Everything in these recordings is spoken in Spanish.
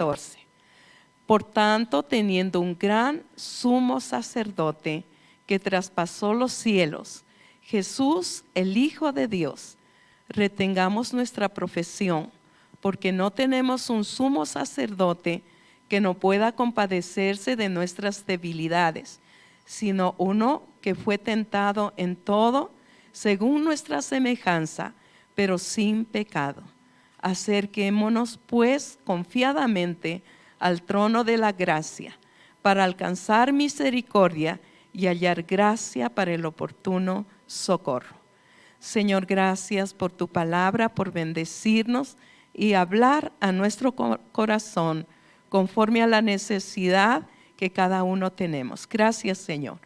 14. Por tanto, teniendo un gran sumo sacerdote que traspasó los cielos, Jesús, el Hijo de Dios, retengamos nuestra profesión, porque no tenemos un sumo sacerdote que no pueda compadecerse de nuestras debilidades, sino uno que fue tentado en todo, según nuestra semejanza, pero sin pecado. Acerquémonos pues confiadamente al trono de la gracia, para alcanzar misericordia y hallar gracia para el oportuno socorro. Señor, gracias por tu palabra, por bendecirnos y hablar a nuestro corazón conforme a la necesidad que cada uno tenemos. Gracias, Señor.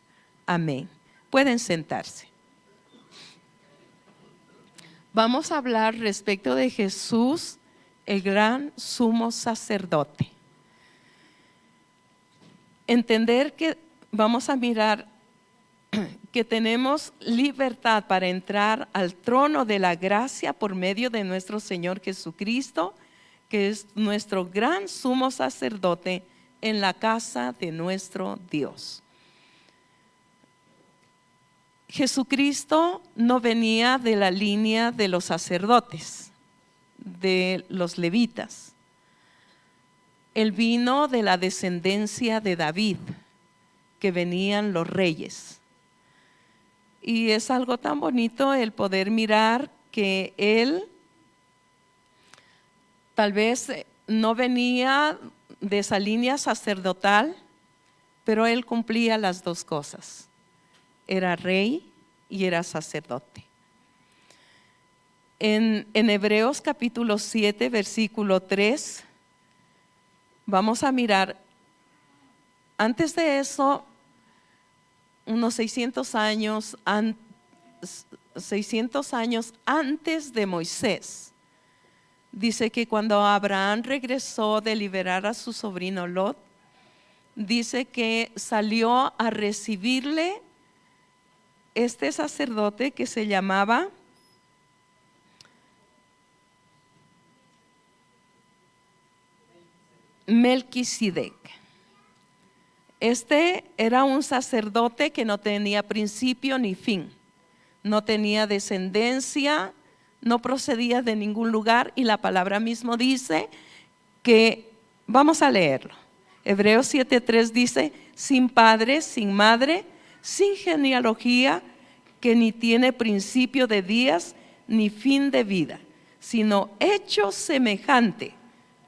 Amén. Pueden sentarse. Vamos a hablar respecto de Jesús, el gran sumo sacerdote. Entender que vamos a mirar que tenemos libertad para entrar al trono de la gracia por medio de nuestro Señor Jesucristo, que es nuestro gran sumo sacerdote en la casa de nuestro Dios. Jesucristo no venía de la línea de los sacerdotes, de los levitas. Él vino de la descendencia de David, que venían los reyes. Y es algo tan bonito el poder mirar que él tal vez no venía de esa línea sacerdotal, pero él cumplía las dos cosas. Era rey y era sacerdote. En Hebreos capítulo 7, versículo 3, vamos a mirar, antes de eso, unos 600 años antes de Moisés, dice que cuando Abraham regresó de liberar a su sobrino Lot, dice que salió a recibirle este sacerdote que se llamaba Melquisedec. Este era un sacerdote que no tenía principio ni fin, no tenía descendencia, no procedía de ningún lugar, y la palabra mismo dice que, vamos a leerlo, Hebreos 7:3 dice: sin padre, sin madre, sin genealogía, que ni tiene principio de días ni fin de vida, sino hecho semejante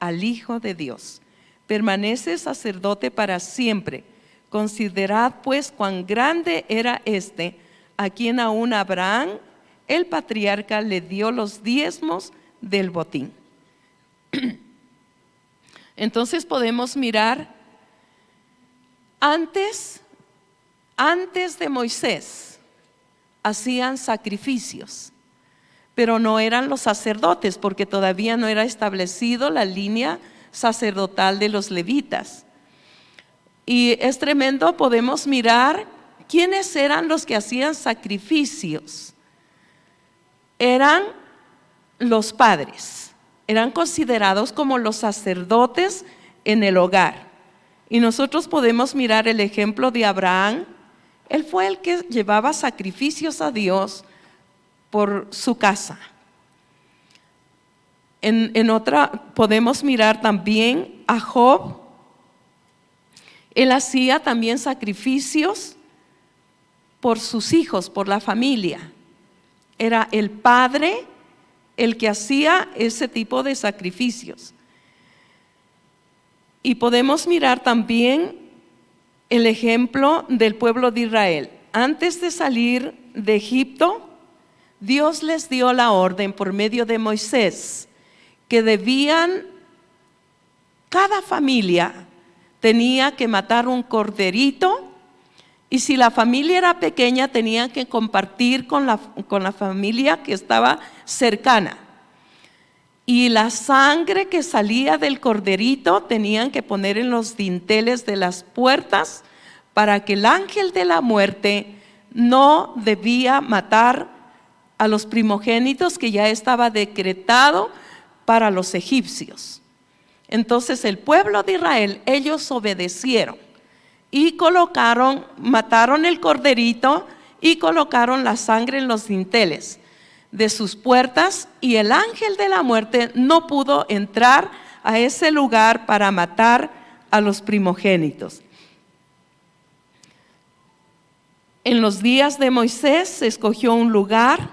al Hijo de Dios. Permanece sacerdote para siempre. Considerad pues cuán grande era este, a quien aún Abraham, el patriarca, le dio los diezmos del botín. Entonces podemos mirar, antes de Moisés hacían sacrificios, pero no eran los sacerdotes, porque todavía no era establecido la línea sacerdotal de los levitas. Y es tremendo, podemos mirar quiénes eran los que hacían sacrificios. Eran los padres, eran considerados como los sacerdotes en el hogar. Y nosotros podemos mirar el ejemplo de Abraham. Él fue el que llevaba sacrificios a Dios por su casa. En otra podemos mirar también a Job. Él hacía también sacrificios por sus hijos, por la familia. Era el padre el que hacía ese tipo de sacrificios. Y podemos mirar también el ejemplo del pueblo de Israel. Antes de salir de Egipto, Dios les dio la orden por medio de Moisés que debían, cada familia tenía que matar un corderito, y si la familia era pequeña tenían que compartir con la familia que estaba cercana. Y la sangre que salía del corderito tenían que poner en los dinteles de las puertas, para que el ángel de la muerte no debía matar a los primogénitos, que ya estaba decretado para los egipcios. Entonces el pueblo de Israel, ellos obedecieron y mataron el corderito y colocaron la sangre en los dinteles de sus puertas, y el ángel de la muerte no pudo entrar a ese lugar para matar a los primogénitos. En los días de Moisés se escogió un lugar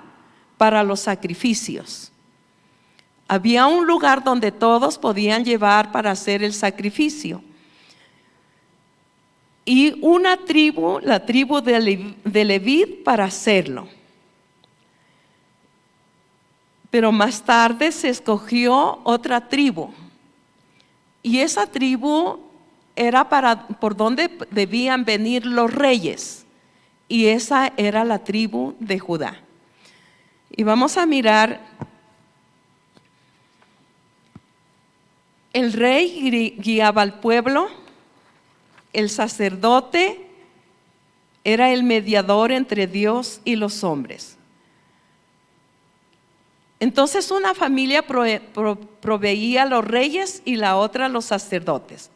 para los sacrificios. Había un lugar donde todos podían llevar para hacer el sacrificio. Y una tribu, la tribu de Leví, para hacerlo. Pero más tarde se escogió otra tribu. Y esa tribu era por donde debían venir los reyes. Y esa era la tribu de Judá. Y vamos a mirar, el rey guiaba al pueblo, el sacerdote era el mediador entre Dios y los hombres. Entonces una familia proveía a los reyes y la otra a los sacerdotes.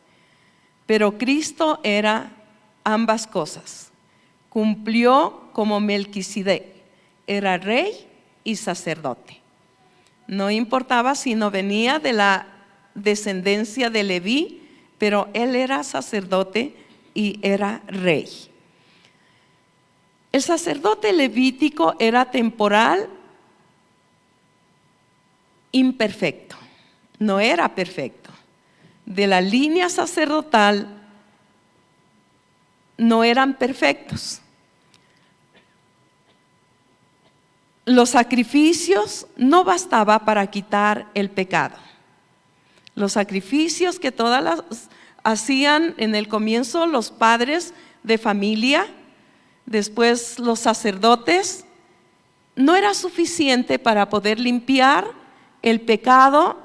Pero Cristo era ambas cosas. Cumplió como Melquisedec, era rey y sacerdote. No importaba si no venía de la descendencia de Leví, pero él era sacerdote y era rey. El sacerdote levítico era temporal, imperfecto, no era perfecto. De la línea sacerdotal no eran perfectos. Los sacrificios no bastaba para quitar el pecado. Los sacrificios que hacían en el comienzo los padres de familia, después los sacerdotes, no era suficiente para poder limpiar el pecado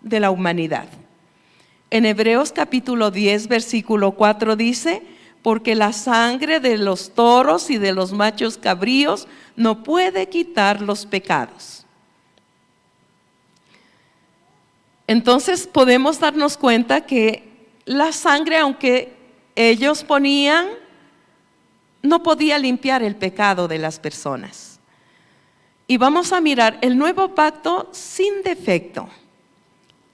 de la humanidad. En Hebreos capítulo 10, versículo 4 dice: porque la sangre de los toros y de los machos cabríos no puede quitar los pecados. Entonces podemos darnos cuenta que la sangre, aunque ellos ponían, no podía limpiar el pecado de las personas. Y vamos a mirar el nuevo pacto sin defecto.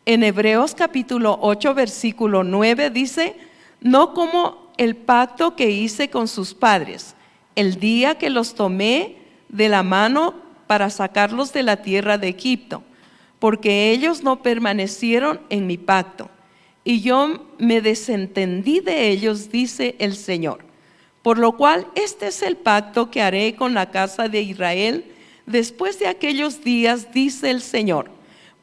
En Hebreos capítulo 8, versículo 9 dice: no como el pacto que hice con sus padres, el día que los tomé de la mano para sacarlos de la tierra de Egipto, porque ellos no permanecieron en mi pacto, y yo me desentendí de ellos, dice el Señor. Por lo cual este es el pacto que haré con la casa de Israel después de aquellos días, dice el Señor.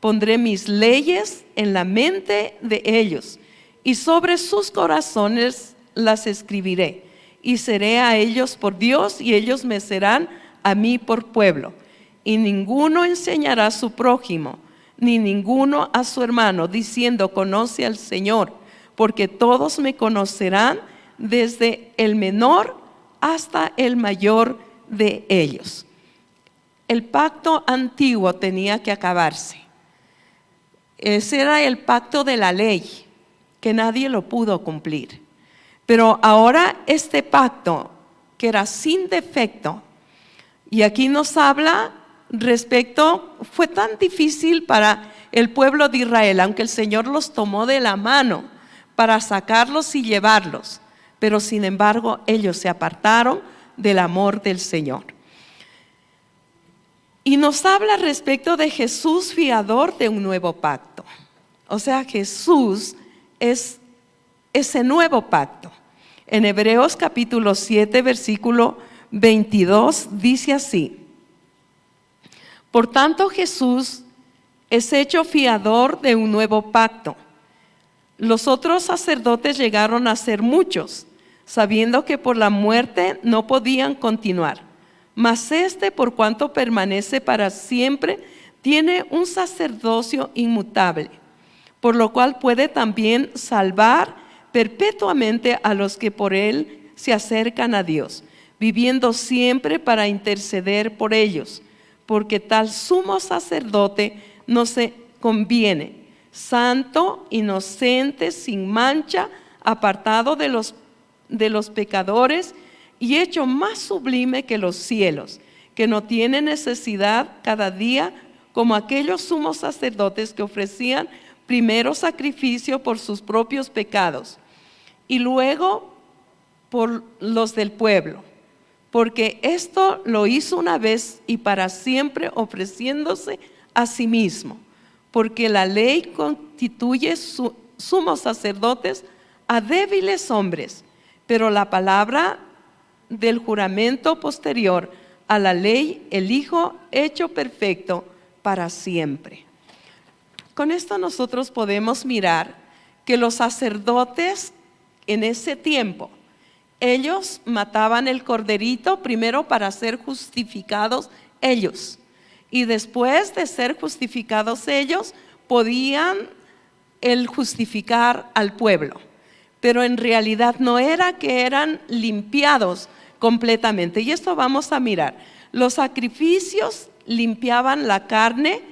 Pondré mis leyes en la mente de ellos, y sobre sus corazones las escribiré, y seré a ellos por Dios, y ellos me serán a mí por pueblo. Y ninguno enseñará a su prójimo, ni ninguno a su hermano, diciendo: conoce al Señor, porque todos me conocerán, desde el menor hasta el mayor de ellos. El pacto antiguo tenía que acabarse. Ese era el pacto de la ley, que nadie lo pudo cumplir. Pero ahora este pacto, que era sin defecto, y aquí nos habla fue tan difícil para el pueblo de Israel, aunque el Señor los tomó de la mano para sacarlos y llevarlos, pero sin embargo ellos se apartaron del amor del Señor. Y nos habla respecto de Jesús, fiador de un nuevo pacto. O sea, Jesús es ese nuevo pacto. En Hebreos capítulo 7, versículo 22 dice así: por tanto, Jesús es hecho fiador de un nuevo pacto. Los otros sacerdotes llegaron a ser muchos, sabiendo que por la muerte no podían continuar. Mas este, por cuanto permanece para siempre, tiene un sacerdocio inmutable, por lo cual puede también salvar perpetuamente a los que por él se acercan a Dios, viviendo siempre para interceder por ellos. Porque tal sumo sacerdote no se conviene, santo, inocente, sin mancha, apartado de los pecadores y hecho más sublime que los cielos, que no tiene necesidad cada día, como aquellos sumos sacerdotes que ofrecían primero sacrificio por sus propios pecados y luego por los del pueblo, porque esto lo hizo una vez y para siempre, ofreciéndose a sí mismo, porque la ley constituye sumos sacerdotes a débiles hombres, pero la palabra del juramento posterior a la ley, el Hijo hecho perfecto para siempre. Con esto nosotros podemos mirar que los sacerdotes en ese tiempo, ellos mataban el corderito primero para ser justificados ellos, y después de ser justificados ellos, podían justificar al pueblo. Pero en realidad no era que eran limpiados completamente. Y esto vamos a mirar. Los sacrificios limpiaban la carne,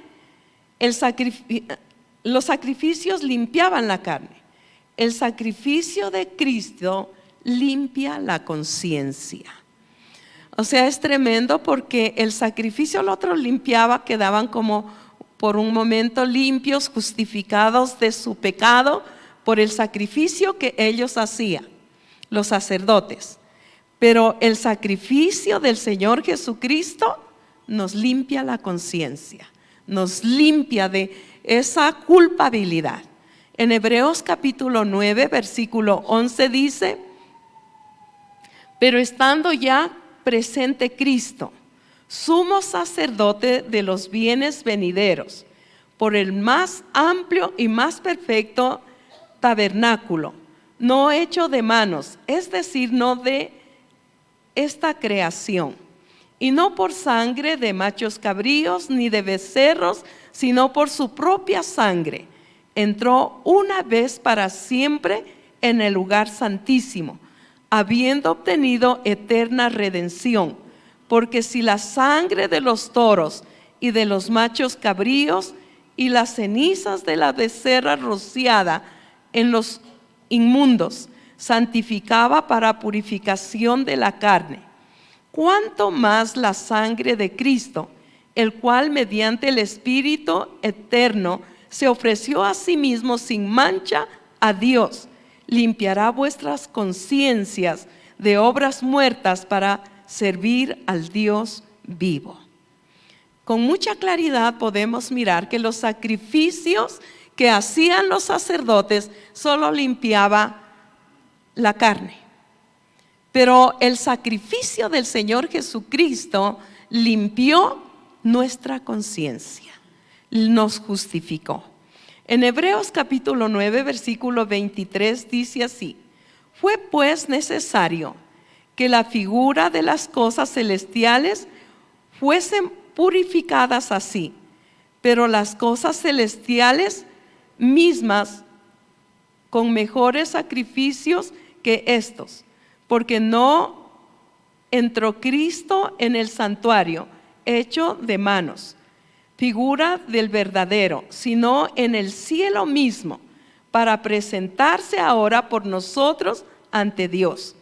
los sacrificios limpiaban la carne. El sacrificio de Cristo limpia la conciencia. O sea, es tremendo porque el sacrificio el otro limpiaba, quedaban como por un momento limpios, justificados de su pecado por el sacrificio que ellos hacían, los sacerdotes. Pero el sacrificio del Señor Jesucristo nos limpia la conciencia, nos limpia de esa culpabilidad. En Hebreos capítulo 9, versículo 11 dice: pero estando ya presente Cristo, sumo sacerdote de los bienes venideros, por el más amplio y más perfecto tabernáculo, no hecho de manos, es decir, no de esta creación, y no por sangre de machos cabríos ni de becerros, sino por su propia sangre, entró una vez para siempre en el lugar santísimo, habiendo obtenido eterna redención. Porque si la sangre de los toros y de los machos cabríos y las cenizas de la becerra rociada en los inmundos santificaba para purificación de la carne, cuánto más la sangre de Cristo, el cual mediante el Espíritu eterno se ofreció a sí mismo sin mancha a Dios, limpiará vuestras conciencias de obras muertas para servir al Dios vivo. Con mucha claridad podemos mirar que los sacrificios que hacían los sacerdotes solo limpiaba la carne, pero el sacrificio del Señor Jesucristo limpió nuestra conciencia, nos justificó. En Hebreos capítulo 9, versículo 23 dice así: fue pues necesario que la figura de las cosas celestiales fuesen purificadas así, pero las cosas celestiales mismas con mejores sacrificios que estos, porque no entró Cristo en el santuario hecho de manos, figura del verdadero, sino en el cielo mismo, para presentarse ahora por nosotros ante Dios,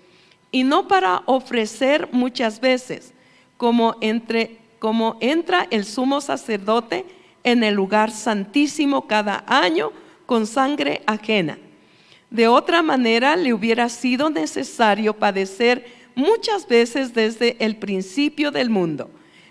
y no para ofrecer muchas veces, como entra el sumo sacerdote en el lugar santísimo cada año con sangre ajena. De otra manera le hubiera sido necesario padecer muchas veces desde el principio del mundo,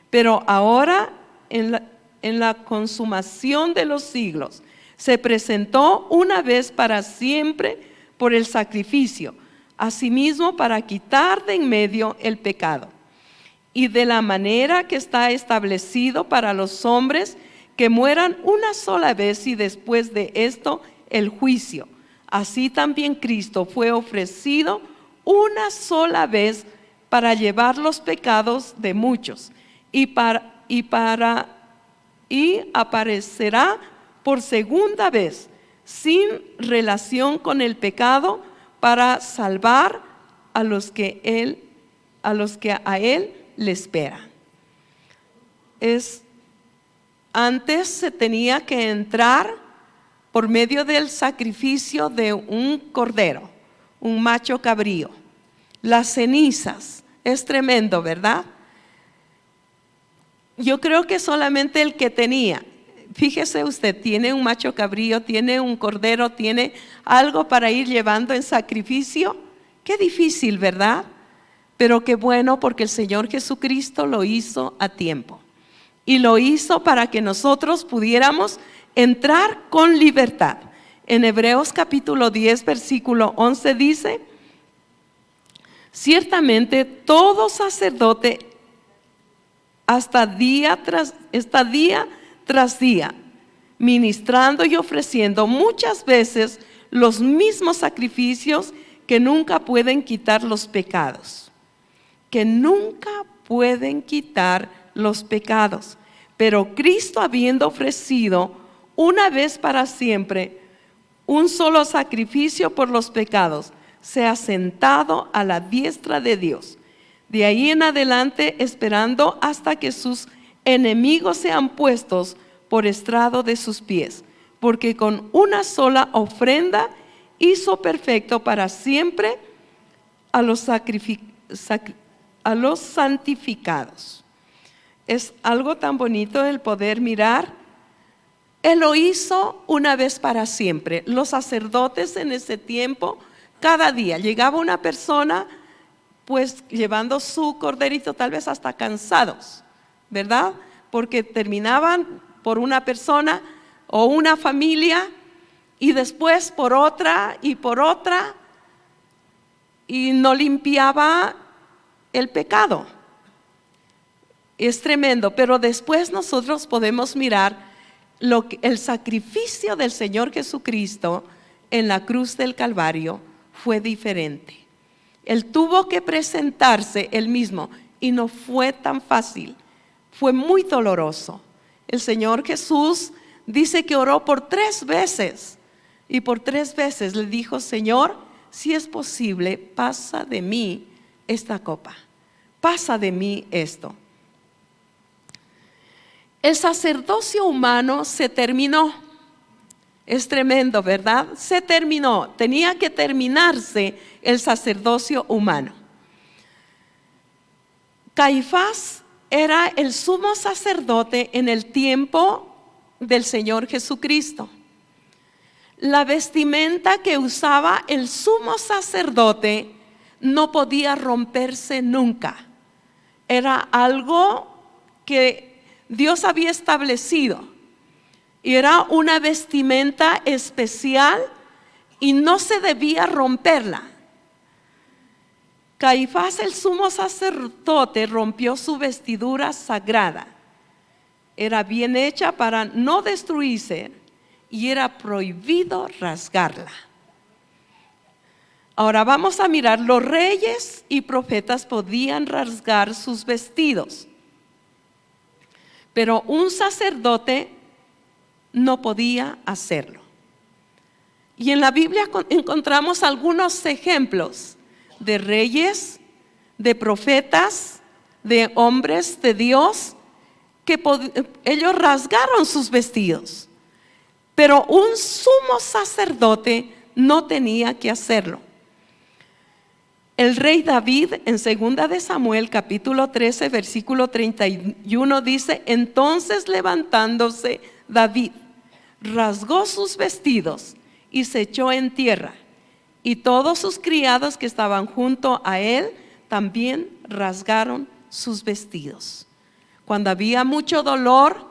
pero ahora en la consumación de los siglos se presentó una vez para siempre por el sacrificio, asimismo para quitar de en medio el pecado. Y de la manera que está establecido para los hombres que mueran una sola vez y después de esto el juicio, así también Cristo fue ofrecido una sola vez para llevar los pecados de muchos, y aparecerá por segunda vez sin relación con el pecado para salvar a los que a él le esperan. Antes se tenía que entrar por medio del sacrificio de un cordero, un macho cabrío. Las cenizas, es tremendo, ¿verdad? Yo creo que solamente el que tenía, fíjese usted, tiene un macho cabrío, tiene un cordero, tiene algo para ir llevando en sacrificio. Qué difícil, ¿verdad? Pero qué bueno, porque el Señor Jesucristo lo hizo a tiempo. Y lo hizo para que nosotros pudiéramos entrar con libertad. En Hebreos capítulo 10, versículo 11 dice: ciertamente todo sacerdote está día tras día, ministrando y ofreciendo muchas veces los mismos sacrificios que nunca pueden quitar los pecados. Que nunca pueden quitar los pecados. Pero Cristo, habiendo ofrecido una vez para siempre un solo sacrificio por los pecados, se ha sentado a la diestra de Dios. De ahí en adelante, esperando hasta que sus enemigos sean puestos por estrado de sus pies, porque con una sola ofrenda hizo perfecto para siempre a los santificados. Es algo tan bonito el poder mirar. Él lo hizo una vez para siempre. Los sacerdotes en ese tiempo, cada día llegaba una persona, pues llevando su corderito, tal vez hasta cansados, ¿verdad? Porque terminaban por una persona o una familia, y después por otra y por otra, y no limpiaba el pecado. Es tremendo, pero después nosotros podemos mirar el sacrificio del Señor Jesucristo en la cruz del Calvario fue diferente. Él tuvo que presentarse él mismo, y no fue tan fácil, fue muy doloroso. El Señor Jesús dice que oró por 3 veces, y por 3 veces le dijo: Señor, si es posible, pasa de mí esta copa, pasa de mí esto. El sacerdocio humano se terminó. Es tremendo, ¿verdad? Se terminó. Tenía que terminarse el sacerdocio humano. Caifás era el sumo sacerdote en el tiempo del Señor Jesucristo. La vestimenta que usaba el sumo sacerdote no podía romperse nunca. Era algo que Dios había establecido, y era una vestimenta especial y no se debía romperla. Caifás, el sumo sacerdote, rompió su vestidura sagrada. Era bien hecha para no destruirse, y era prohibido rasgarla. Ahora vamos a mirar: los reyes y profetas podían rasgar sus vestidos, pero un sacerdote no podía hacerlo. Y en la Biblia encontramos algunos ejemplos de reyes, de profetas, de hombres de Dios, que ellos rasgaron sus vestidos, pero un sumo sacerdote no tenía que hacerlo. El rey David, en 2 de Samuel capítulo 13 versículo 31 dice: entonces levantándose David, rasgó sus vestidos y se echó en tierra, y todos sus criados que estaban junto a él también rasgaron sus vestidos. Cuando había mucho dolor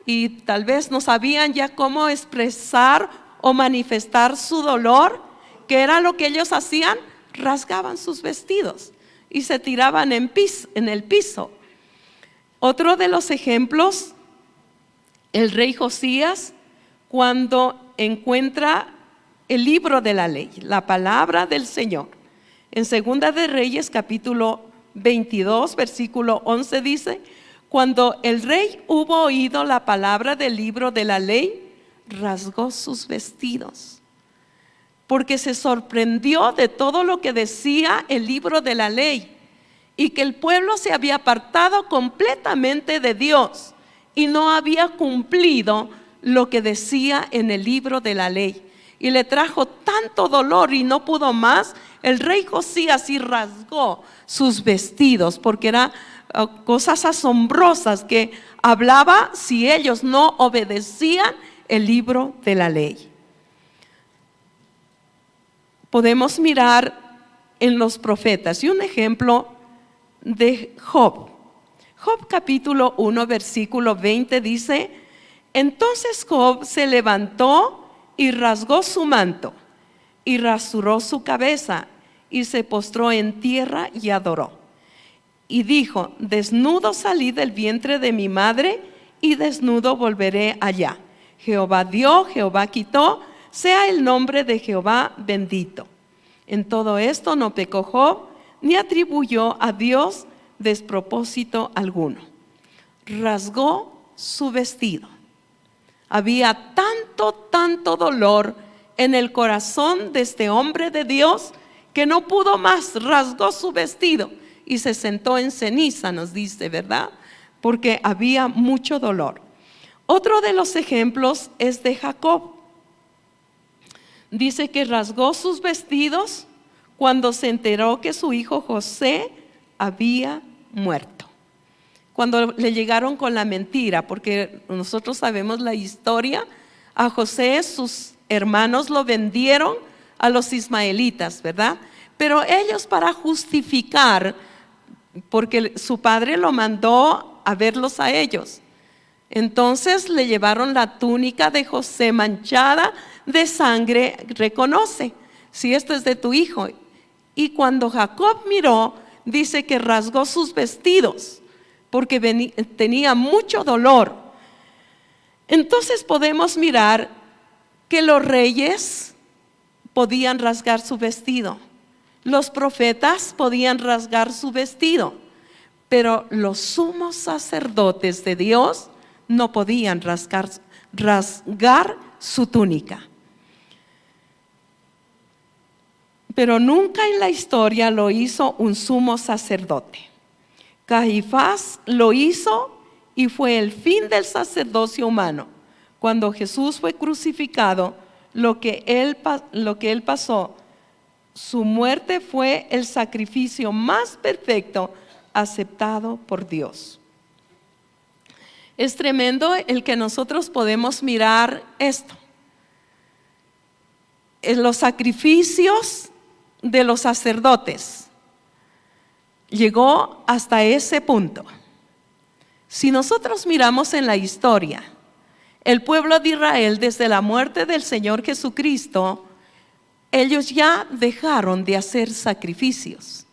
y tal vez no sabían ya cómo expresar o manifestar su dolor, ¿qué era lo que ellos hacían? Rasgaban sus vestidos y se tiraban en el piso. Otro de los ejemplos, el rey Josías, cuando encuentra el libro de la ley, la palabra del Señor. En 2 de Reyes capítulo 22 versículo 11 dice: cuando el rey hubo oído la palabra del libro de la ley, rasgó sus vestidos, porque se sorprendió de todo lo que decía el libro de la ley, y que el pueblo se había apartado completamente de Dios y no había cumplido lo que decía en el libro de la ley. Y le trajo tanto dolor y no pudo más. El rey Josías y rasgó sus vestidos, porque eran cosas asombrosas que hablaba si ellos no obedecían el libro de la ley. Podemos mirar en los profetas y un ejemplo de Job. Job capítulo 1 versículo 20 dice: entonces Job se levantó y rasgó su manto y rasuró su cabeza y se postró en tierra y adoró. Y dijo: desnudo salí del vientre de mi madre y desnudo volveré allá. Jehová dio, Jehová quitó, sea el nombre de Jehová bendito. En todo esto no pecó Job, ni atribuyó a Dios despropósito alguno. Rasgó su vestido. Había tanto dolor en el corazón de este hombre de Dios que no pudo más, rasgó su vestido y se sentó en ceniza, nos dice, ¿verdad? Porque había mucho dolor. Otro de los ejemplos es de Jacob. Dice que rasgó sus vestidos cuando se enteró que su hijo José había muerto. Cuando le llegaron con la mentira, porque nosotros sabemos la historia, a José sus hermanos lo vendieron a los ismaelitas, ¿verdad? Pero ellos, para justificar, porque su padre lo mandó a verlos a ellos, entonces le llevaron la túnica de José manchada de sangre. Reconoce si esto es de tu hijo. Y cuando Jacob miró, dice que rasgó sus vestidos porque tenía mucho dolor. Entonces podemos mirar que los reyes podían rasgar su vestido, los profetas podían rasgar su vestido, pero los sumos sacerdotes de Dios no podían rasgar su túnica. Pero nunca en la historia lo hizo un sumo sacerdote. Caifás lo hizo y fue el fin del sacerdocio humano. Cuando Jesús fue crucificado, lo que él pasó, su muerte fue el sacrificio más perfecto aceptado por Dios. Es tremendo el que nosotros podemos mirar esto. En los sacrificios de los sacerdotes llegó hasta ese punto. Si nosotros miramos en la historia, el pueblo de Israel, desde la muerte del Señor Jesucristo, ellos ya dejaron de hacer sacrificios.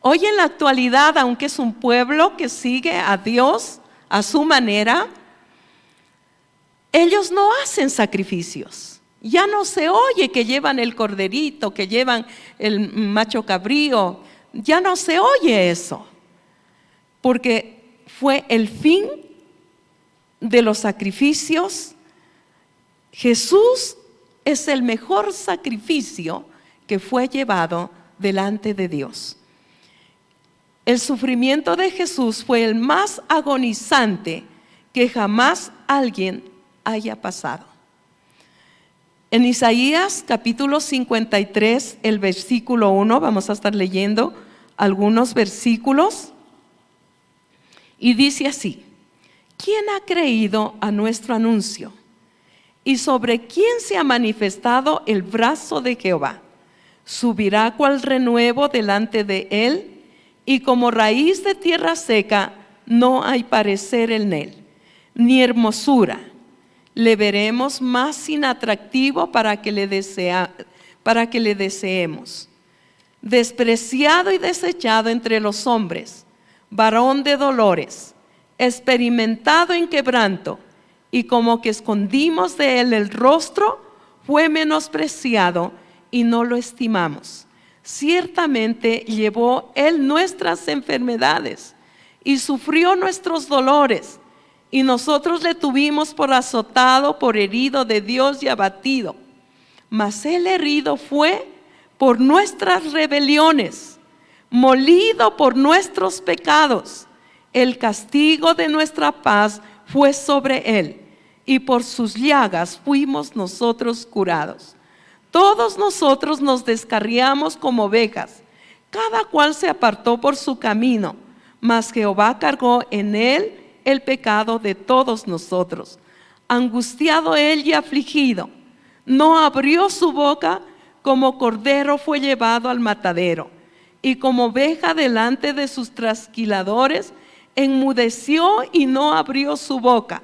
Hoy en la actualidad, aunque es un pueblo que sigue a Dios a su manera, ellos no hacen sacrificios. Ya no se oye que llevan el corderito, que llevan el macho cabrío. Ya no se oye eso, porque fue el fin de los sacrificios. Jesús es el mejor sacrificio que fue llevado delante de Dios. El sufrimiento de Jesús fue el más agonizante que jamás alguien haya pasado. En Isaías capítulo 53, el versículo 1, vamos a estar leyendo algunos versículos, y dice así: ¿quién ha creído a nuestro anuncio? ¿Y sobre quién se ha manifestado el brazo de Jehová? Subirá cual renuevo delante de él, y como raíz de tierra seca no hay parecer en él, ni hermosura. Le veremos más inatractivo para que le deseemos. Despreciado y desechado entre los hombres, varón de dolores, experimentado en quebranto, y como que escondimos de él el rostro, fue menospreciado y no lo estimamos. Ciertamente llevó él nuestras enfermedades y sufrió nuestros dolores, y nosotros le tuvimos por azotado, por herido de Dios y abatido. Mas él herido fue por nuestras rebeliones, molido por nuestros pecados. El castigo de nuestra paz fue sobre él, y por sus llagas fuimos nosotros curados. Todos nosotros nos descarriamos como ovejas, cada cual se apartó por su camino, mas Jehová cargó en él el pecado de todos nosotros. Angustiado él y afligido, no abrió su boca, como cordero fue llevado al matadero, y como oveja delante de sus trasquiladores, enmudeció y no abrió su boca.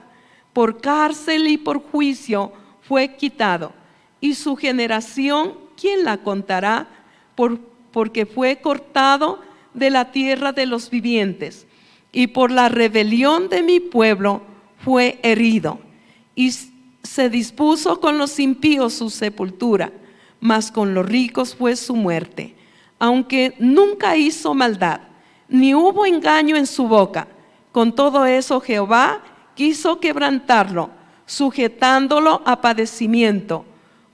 Por cárcel y por juicio fue quitado. Y su generación, ¿quién la contará? Porque fue cortado de la tierra de los vivientes. Y por la rebelión de mi pueblo fue herido. Y se dispuso con los impíos su sepultura, mas con los ricos fue su muerte. Aunque nunca hizo maldad, ni hubo engaño en su boca, con todo eso Jehová quiso quebrantarlo, sujetándolo a padecimiento,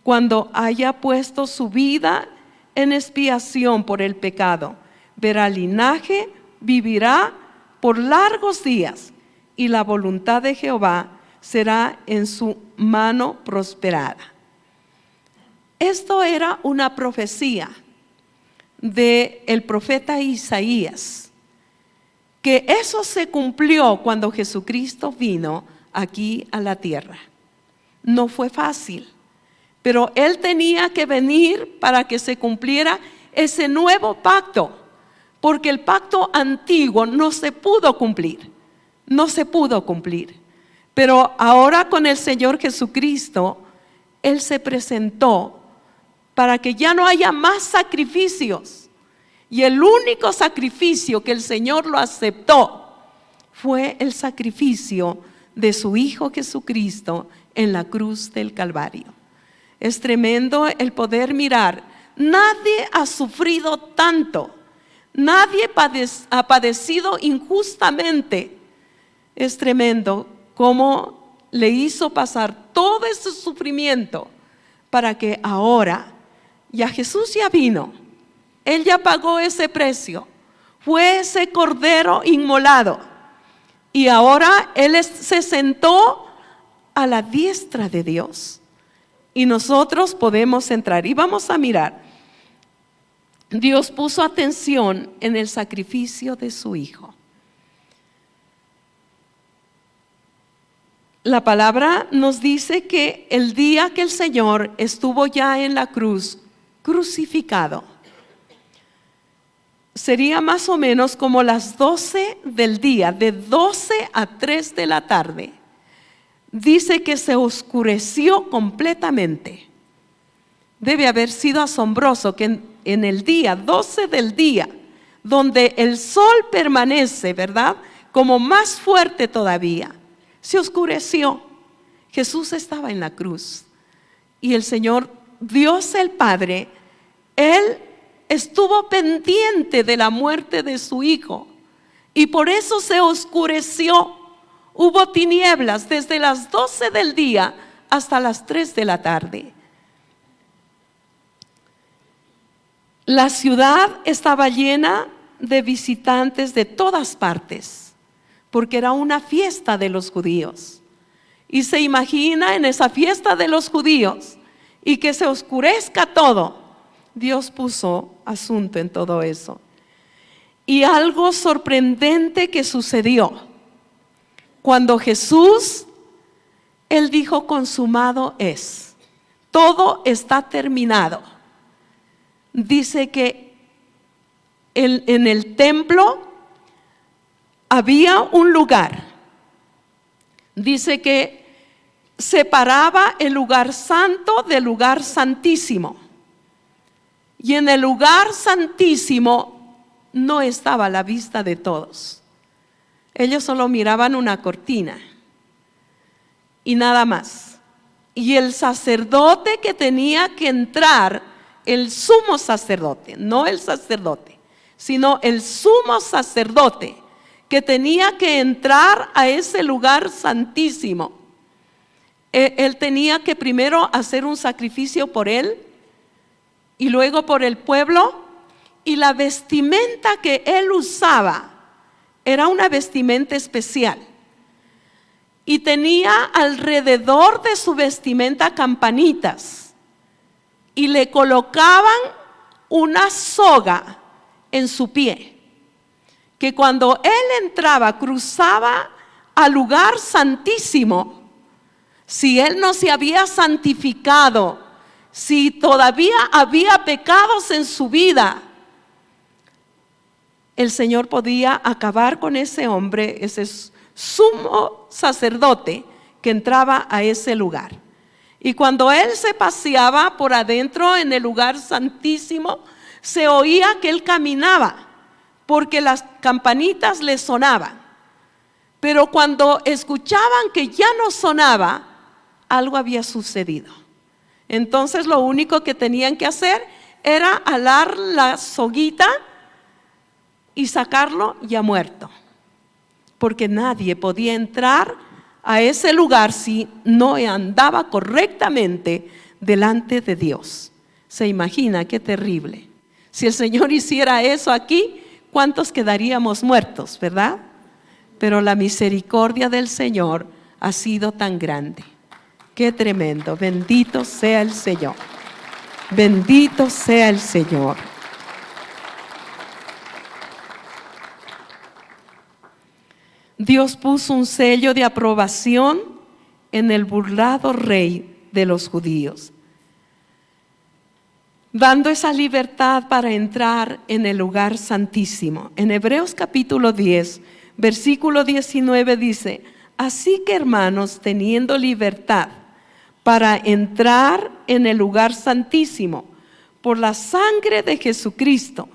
cuando haya puesto su vida en expiación por el pecado. Verá linaje, vivirá por largos días, y la voluntad de Jehová será en su mano prosperada. Esto era una profecía del profeta Isaías, que eso se cumplió cuando Jesucristo vino aquí a la tierra. No fue fácil, pero Él tenía que venir para que se cumpliera ese nuevo pacto, porque el pacto antiguo no se pudo cumplir, pero ahora con el Señor Jesucristo, Él se presentó para que ya no haya más sacrificios, y el único sacrificio que el Señor lo aceptó fue el sacrificio de su Hijo Jesucristo en la cruz del Calvario. Es tremendo el poder mirar. Nadie ha sufrido tanto, nadie ha padecido injustamente. Es tremendo cómo le hizo pasar todo ese sufrimiento para que ahora ya Jesús ya vino. Él ya pagó ese precio, fue ese cordero inmolado, y ahora Él se sentó a la diestra de Dios, y nosotros podemos entrar. Y vamos a mirar, Dios puso atención en el sacrificio de su Hijo. La palabra nos dice que el día que el Señor estuvo ya en la cruz, crucificado, sería más o menos como las 12 del día, de 12 a 3 de la tarde. Dice que se oscureció completamente. Debe haber sido asombroso que en el día 12 del día, donde el sol permanece, ¿verdad?, como más fuerte todavía, se oscureció. Jesús estaba en la cruz, y el Señor, Dios el Padre, Él estuvo pendiente de la muerte de su Hijo, y por eso se oscureció. Hubo tinieblas desde las 12 del día hasta las 3 de la tarde. La ciudad estaba llena de visitantes de todas partes, porque era una fiesta de los judíos. Y se imagina en esa fiesta de los judíos y que se oscurezca todo. Dios puso asunto en todo eso. Y algo sorprendente que sucedió cuando Jesús, Él dijo: consumado es, todo está terminado. Dice que en el templo había un lugar, dice que separaba el lugar santo del lugar santísimo. Y en el lugar santísimo no estaba a la vista de todos. Ellos solo miraban una cortina y nada más. Y el sacerdote que tenía que entrar, el sumo sacerdote, no el sacerdote, sino el sumo sacerdote que tenía que entrar a ese lugar santísimo, él tenía que primero hacer un sacrificio por él y luego por el pueblo. Y la vestimenta que él usaba era una vestimenta especial. y tenía alrededor de su vestimenta campanitas, y le colocaban una soga en su pie, que cuando él entraba, cruzaba al lugar santísimo. Si él no se había santificado, si todavía había pecados en su vida, el Señor podía acabar con ese hombre, ese sumo sacerdote que entraba a ese lugar. Y cuando él se paseaba por adentro en el lugar santísimo, se oía que él caminaba, porque las campanitas le sonaban. Pero cuando escuchaban que ya no sonaba, algo había sucedido. Entonces lo único que tenían que hacer era alar la soguita y sacarlo ya muerto, porque nadie podía entrar a ese lugar si no andaba correctamente delante de Dios. ¿Se imagina qué terrible? Si el Señor hiciera eso aquí, ¿cuántos quedaríamos muertos, verdad? Pero la misericordia del Señor ha sido tan grande. Qué tremendo. Bendito sea el Señor. Bendito sea el Señor. Dios puso un sello de aprobación en el burlado rey de los judíos, dando esa libertad para entrar en el lugar santísimo. En Hebreos capítulo 10, versículo 19 dice: así que, hermanos, teniendo libertad para entrar en el lugar santísimo por la sangre de Jesucristo,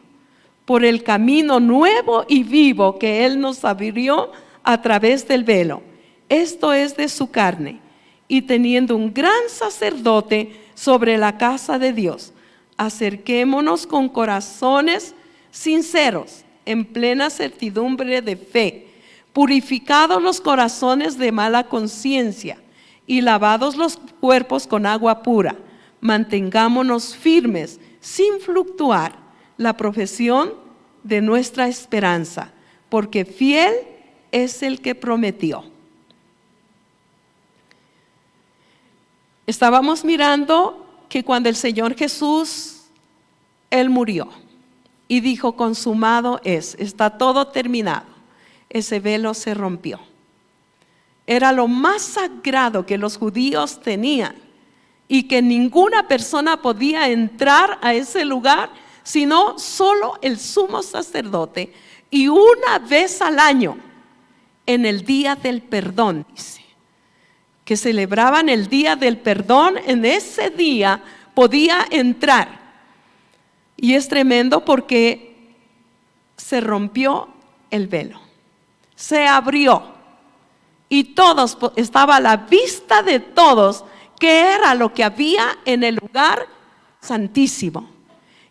por el camino nuevo y vivo que Él nos abrió a través del velo, esto es, de su carne, y teniendo un gran sacerdote sobre la casa de Dios, acerquémonos con corazones sinceros, en plena certidumbre de fe, purificados los corazones de mala conciencia y lavados los cuerpos con agua pura. Mantengámonos firmes sin fluctuar la profesión de nuestra esperanza, porque fiel es el que prometió. Estábamos mirando que cuando el Señor Jesús, Él murió y dijo: consumado es, está todo terminado. Ese velo se rompió. Era lo más sagrado que los judíos tenían, y que ninguna persona podía entrar a ese lugar sino solo el sumo sacerdote, y una vez al año, en el día del perdón, dice, que celebraban el día del perdón. En ese día podía entrar. Y es tremendo porque se rompió el velo, se abrió, y todos, estaba a la vista de todos qué era lo que había en el lugar santísimo.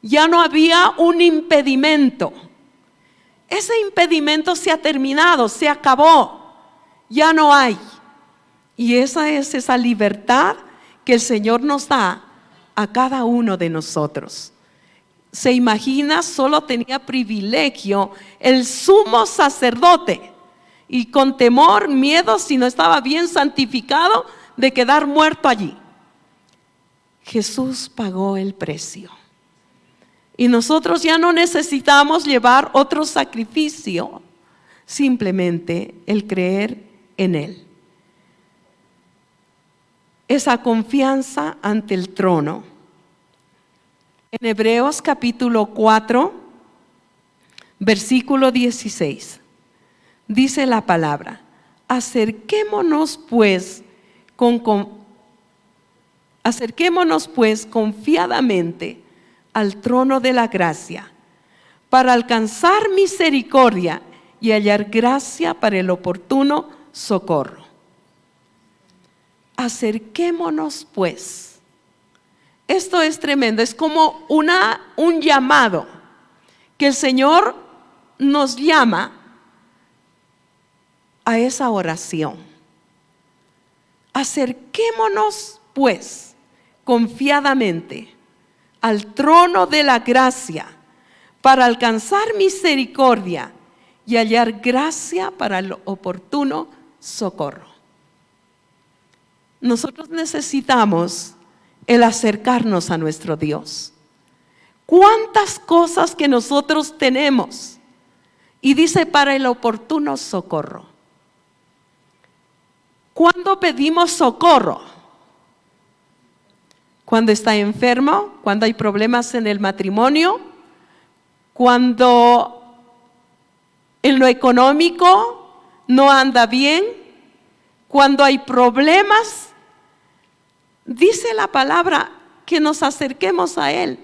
Ya no había un impedimento. Ese impedimento se ha terminado, se acabó, ya no hay. Y esa es esa libertad que el Señor nos da a cada uno de nosotros. Se imagina, solo tenía privilegio el sumo sacerdote, y con temor, miedo, si no estaba bien santificado, de quedar muerto allí. Jesús pagó el precio. Y nosotros ya no necesitamos llevar otro sacrificio, simplemente el creer en Él. Esa confianza ante el trono. En Hebreos capítulo 4, versículo 16, dice la palabra: acerquémonos pues confiadamente al trono de la gracia, para alcanzar misericordia y hallar gracia para el oportuno socorro. Acerquémonos pues. Esto es tremendo, es como un llamado que el Señor nos llama a esa oración. Acerquémonos pues confiadamente al trono de la gracia, para alcanzar misericordia y hallar gracia para el oportuno socorro. nosotros necesitamos el acercarnos a nuestro Dios. ¿Cuántas cosas que nosotros tenemos? Y dice, para el oportuno socorro. ¿Cuándo pedimos socorro? Cuando está enfermo, cuando hay problemas en el matrimonio, cuando en lo económico no anda bien, cuando hay problemas. Dice la palabra que nos acerquemos a Él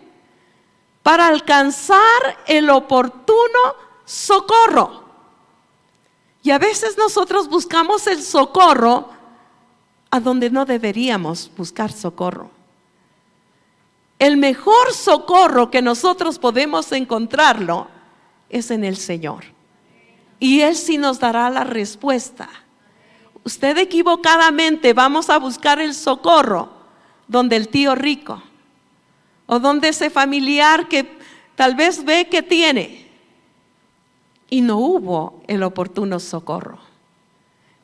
para alcanzar el oportuno socorro. Y a veces nosotros buscamos el socorro a donde no deberíamos buscar socorro. El mejor socorro que nosotros podemos encontrarlo es en el Señor. Y Él sí nos dará la respuesta. Usted equivocadamente vamos a buscar el socorro donde el tío rico o donde ese familiar que tal vez ve que tiene, y no hubo el oportuno socorro.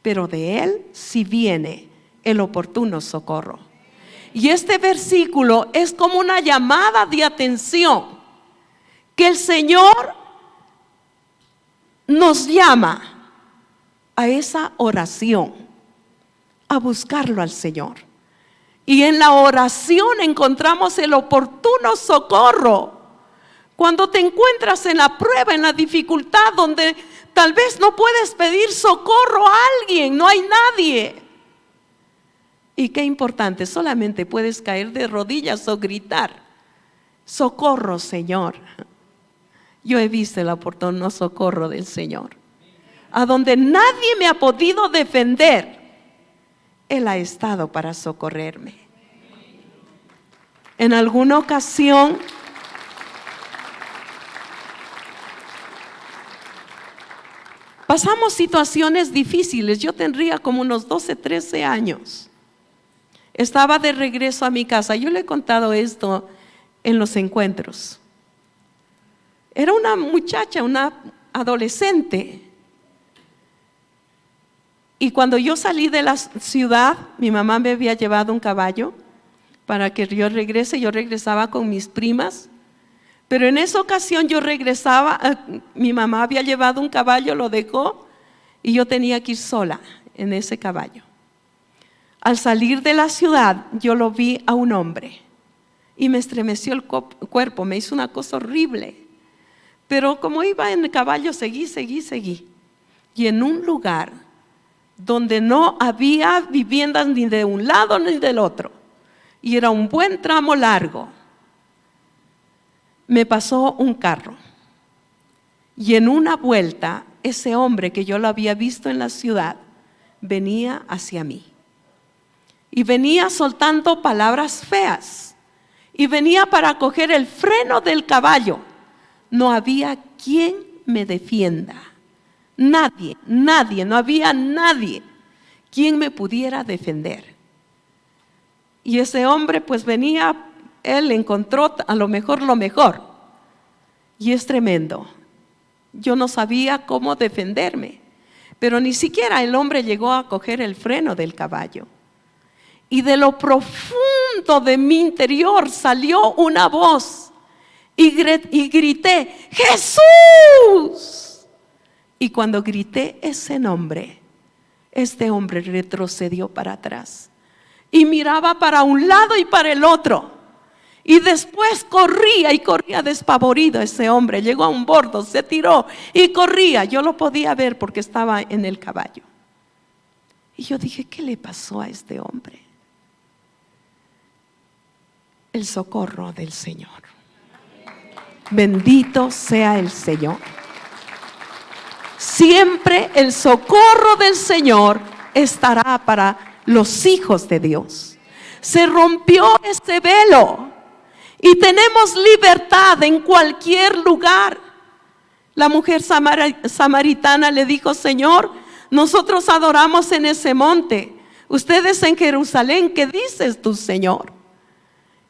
Pero de Él sí viene el oportuno socorro. Y este versículo es como una llamada de atención que el Señor nos llama a esa oración, a buscarlo al Señor. Y en la oración encontramos el oportuno socorro. Cuando te encuentras en la prueba, en la dificultad, donde tal vez no puedes pedir socorro a alguien, no hay nadie. Y qué importante, solamente puedes caer de rodillas o gritar, socorro, Señor. Yo he visto el oportuno socorro del Señor. A donde nadie me ha podido defender, Él ha estado para socorrerme. En alguna ocasión pasamos situaciones difíciles. Yo tendría como unos 12, 13 años. Estaba de regreso a mi casa. Yo le he contado esto en los encuentros. Era una muchacha, una adolescente. Y cuando yo salí de la ciudad, mi mamá me había llevado un caballo para que yo regrese. Yo regresaba con mis primas. Pero en esa ocasión yo regresaba, mi mamá había llevado un caballo, lo dejó y yo tenía que ir sola en ese caballo. Al salir de la ciudad yo lo vi a un hombre y me estremeció el cuerpo, me hizo una cosa horrible. Pero como iba en el caballo seguí. Y en un lugar donde no había viviendas ni de un lado ni del otro, y era un buen tramo largo, me pasó un carro. Y en una vuelta, ese hombre que yo lo había visto en la ciudad, venía hacia mí. Y venía soltando palabras feas. Y venía para coger el freno del caballo. No había quien me defienda. Nadie, no había nadie quien me pudiera defender. Y ese hombre pues venía, él encontró a lo mejor lo mejor. Y es tremendo. Yo no sabía cómo defenderme. Pero ni siquiera el hombre llegó a coger el freno del caballo. Y de lo profundo de mi interior salió una voz. Y grité, ¡Jesús! Y cuando grité ese nombre, este hombre retrocedió para atrás. Y miraba para un lado y para el otro. Y después corría despavorido ese hombre. Llegó a un bordo, se tiró y corría. Yo lo podía ver porque estaba en el caballo. Y yo dije, ¿qué le pasó a este hombre? El socorro del Señor. Bendito sea el Señor. Siempre el socorro del Señor estará para los hijos de Dios. Se rompió ese velo y tenemos libertad en cualquier lugar. La mujer samaritana le dijo, Señor, nosotros adoramos en ese monte. Ustedes en Jerusalén, ¿qué dices tú, Señor?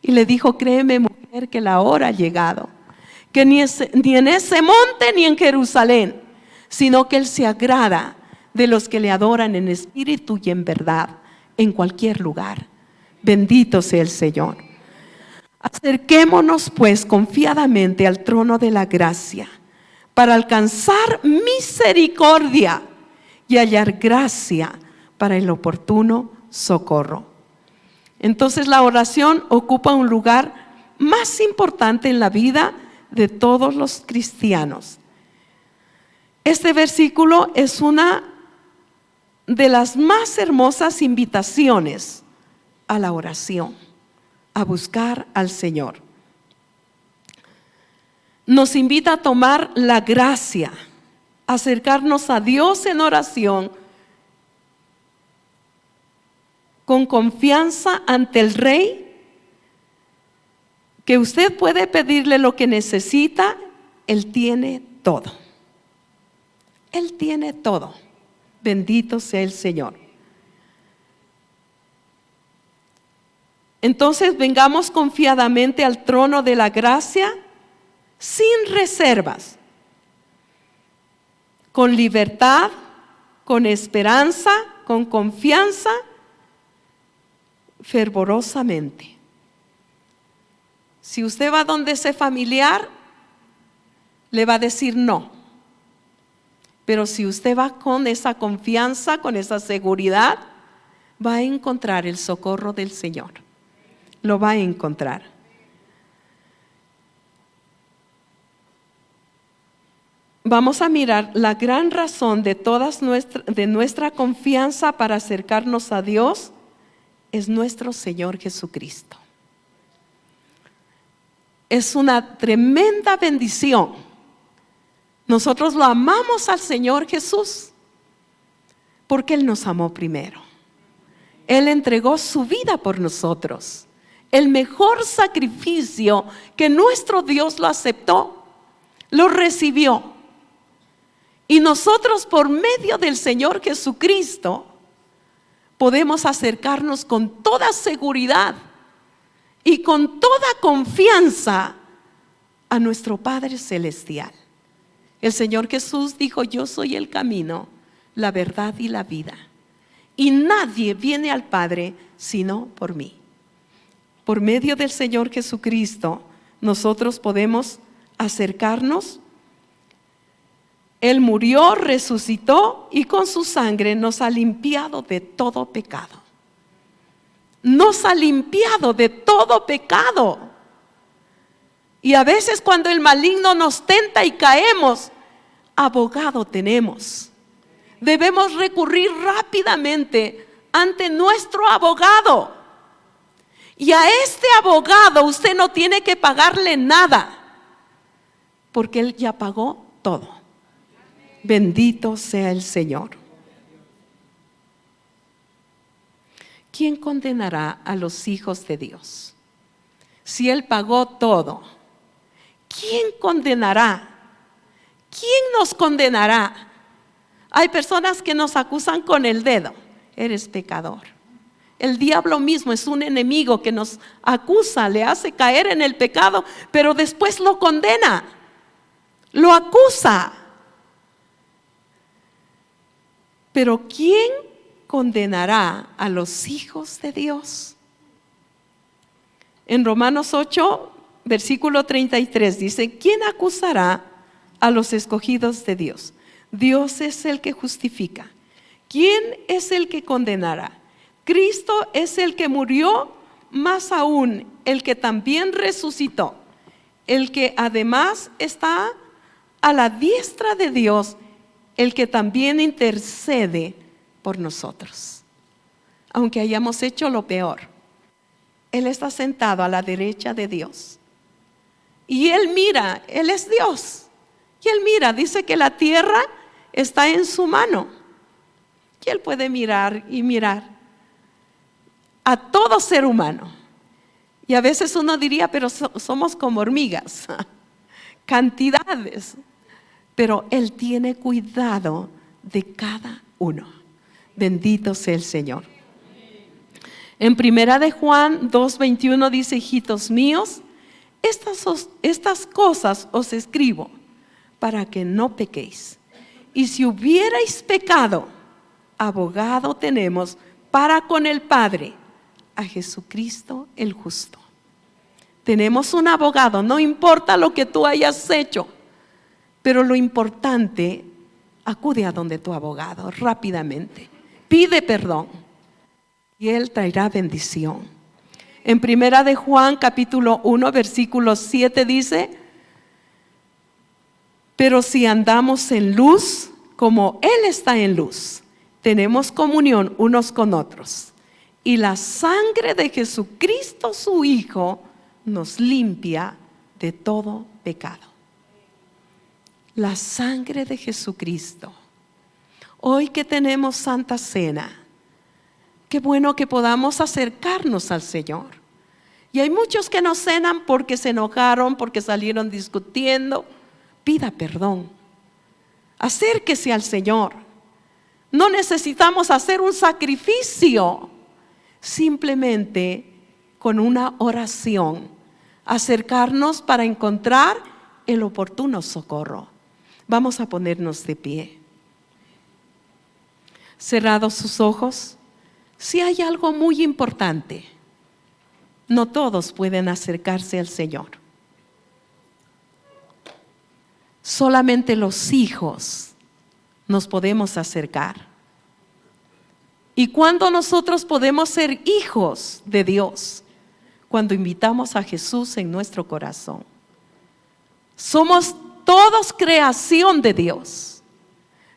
Y le dijo, créeme, mujer, que la hora ha llegado, que ni en ese monte ni en Jerusalén, sino que Él se agrada de los que le adoran en espíritu y en verdad. en cualquier lugar. Bendito sea el Señor. Acerquémonos pues confiadamente al trono de la gracia para alcanzar misericordia y hallar gracia para el oportuno socorro. Entonces la oración ocupa un lugar más importante en la vida de todos los cristianos. Este versículo es una de las más hermosas invitaciones a la oración, a buscar al Señor. Nos invita a tomar la gracia, a acercarnos a Dios en oración con confianza ante el Rey, que usted puede pedirle lo que necesita. Él tiene todo. Él tiene todo. Bendito sea el Señor. Entonces vengamos confiadamente al trono de la gracia sin reservas, con libertad, con esperanza, con confianza, fervorosamente. Si usted va donde ese familiar, le va a decir no. Pero si usted va con esa confianza, con esa seguridad, va a encontrar el socorro del Señor. Lo va a encontrar. Vamos a mirar la gran razón de nuestra confianza para acercarnos a Dios es nuestro Señor Jesucristo. Es una tremenda bendición. Nosotros lo amamos al Señor Jesús porque Él nos amó primero. Él entregó su vida por nosotros. El mejor sacrificio que nuestro Dios lo aceptó, lo recibió. Y nosotros por medio del Señor Jesucristo podemos acercarnos con toda seguridad y con toda confianza a nuestro Padre Celestial. El Señor Jesús dijo: yo soy el camino, la verdad y la vida. Y nadie viene al Padre sino por mí. Por medio del Señor Jesucristo, nosotros podemos acercarnos. Él murió, resucitó y con su sangre nos ha limpiado de todo pecado. Nos ha limpiado de todo pecado. Y a veces cuando el maligno nos tenta y caemos, abogado tenemos. Debemos recurrir rápidamente ante nuestro abogado. Y a este abogado usted no tiene que pagarle nada, porque Él ya pagó todo. Bendito sea el Señor. ¿Quién condenará a los hijos de Dios? Si Él pagó todo, ¿quién condenará? ¿Quién nos condenará? Hay personas que nos acusan con el dedo. Eres pecador. El diablo mismo es un enemigo que nos acusa, le hace caer en el pecado, pero después lo condena, lo acusa. Pero ¿quién condenará a los hijos de Dios? En Romanos 8, versículo 33 dice: ¿quién acusará a los escogidos de Dios? Dios es el que justifica. ¿Quién es el que condenará? Cristo es el que murió, más aún el que también resucitó, el que además está a la diestra de Dios, el que también intercede por nosotros. Aunque hayamos hecho lo peor, Él está sentado a la derecha de Dios. Y Él mira, Él es Dios. Y Él mira, dice que la tierra está en su mano. Y Él puede mirar y mirar a todo ser humano. Y a veces uno diría: pero somos como hormigas, cantidades. Pero Él tiene cuidado de cada uno. Bendito sea el Señor. En primera de Juan 2:21 dice: hijitos míos, estas cosas os escribo para que no pequéis. Y si hubierais pecado, abogado tenemos para con el Padre, a Jesucristo el justo. Tenemos un abogado, no importa lo que tú hayas hecho, pero lo importante, acude a donde tu abogado rápidamente, pide perdón y Él traerá bendición. En primera de Juan capítulo 1 versículo 7 dice: pero si andamos en luz, como Él está en luz, tenemos comunión unos con otros, y la sangre de Jesucristo su Hijo nos limpia de todo pecado. La sangre de Jesucristo. Hoy que tenemos Santa Cena, qué bueno que podamos acercarnos al Señor. Y hay muchos que no cenan porque se enojaron, porque salieron discutiendo. Pida perdón. Acérquese al Señor. No necesitamos hacer un sacrificio. Simplemente con una oración, acercarnos para encontrar el oportuno socorro. Vamos a ponernos de pie. Cerrados sus ojos. Si hay algo muy importante, no todos pueden acercarse al Señor. Solamente los hijos nos podemos acercar. ¿Y cuándo nosotros podemos ser hijos de Dios? Cuando invitamos a Jesús en nuestro corazón. Somos todos creación de Dios,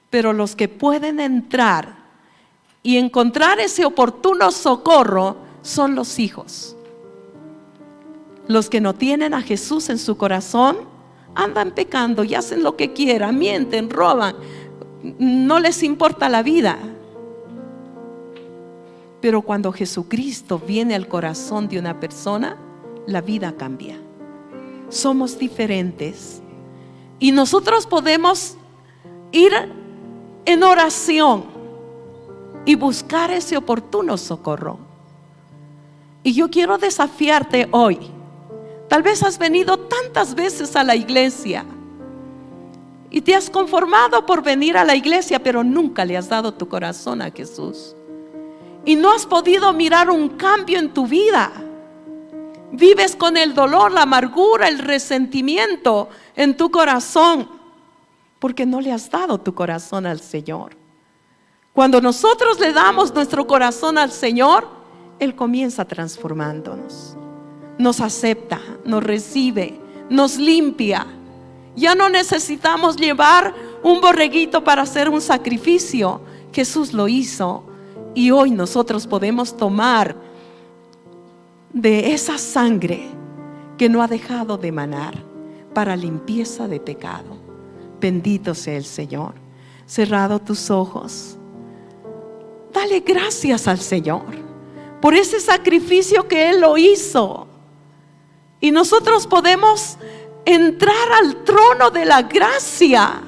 pero los que pueden entrar y encontrar ese oportuno socorro son los hijos. Los que no tienen a Jesús en su corazón andan pecando y hacen lo que quieran, mienten, roban, no les importa la vida. Pero cuando Jesucristo viene al corazón de una persona, la vida cambia. Somos diferentes y nosotros podemos ir en oración y buscar ese oportuno socorro. Y yo quiero desafiarte hoy. Tal vez has venido tantas veces a la iglesia y te has conformado por venir a la iglesia, pero nunca le has dado tu corazón a Jesús. Y no has podido mirar un cambio en tu vida. Vives con el dolor, la amargura, el resentimiento en tu corazón, porque no le has dado tu corazón al Señor. Cuando nosotros le damos nuestro corazón al Señor, Él comienza transformándonos. Nos acepta, nos recibe, nos limpia. Ya no necesitamos llevar un borreguito para hacer un sacrificio. Jesús lo hizo. Y hoy nosotros podemos tomar de esa sangre que no ha dejado de manar para limpieza de pecado. Bendito sea el Señor. Cerrado tus ojos, dale gracias al Señor por ese sacrificio que Él lo hizo. Y nosotros podemos entrar al trono de la gracia.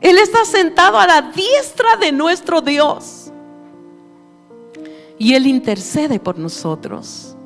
Él está sentado a la diestra de nuestro Dios. Y Él intercede por nosotros.